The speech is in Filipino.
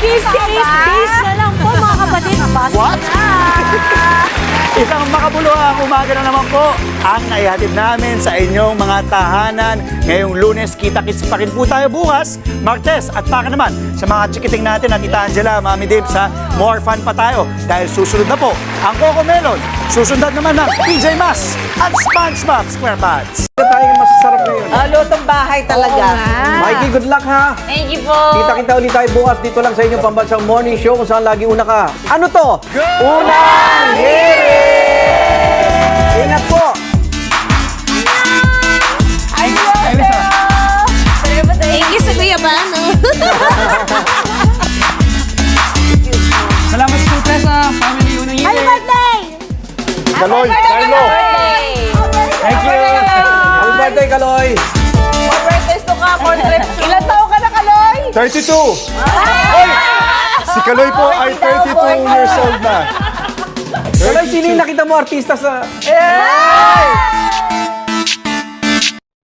58 days na lang po mga kapatid. What? Isang makabuluhang umaga na naman po ang naihatid namin sa inyong mga tahanan. Ngayong Lunes, kita-kits pa rin po tayo bukas. Martes at baka naman sa mga chikiting natin at Tita Angela, Mami Dave sa more fun pa tayo. Dahil susunod na po ang Coco Melon. Susundan naman ng PJ Masks at SpongeBob SquarePants. Tayong masasarap ngayon. Lutong bahay talaga. Mikey, good luck ha. Thank you po. Kita-kita ulit tayo bukas dito lang sa inyong pambansang morning show kung saan lagi una ka. Ano to? Unang hirit! Ingat po! Thank you sa Kuya Bano. Salamat po tayo sa family unang Happy year. birthday! Kaloy, Carlo! Thank you. Happy birthday, Kaloy! More birthdays to come, more trips. Ilan taon ka na, Kaloy? 32! Hoy! Si Kaloy po ay 32 years old na. Kaloy, sino yung nakita mo artista sa... Yeah!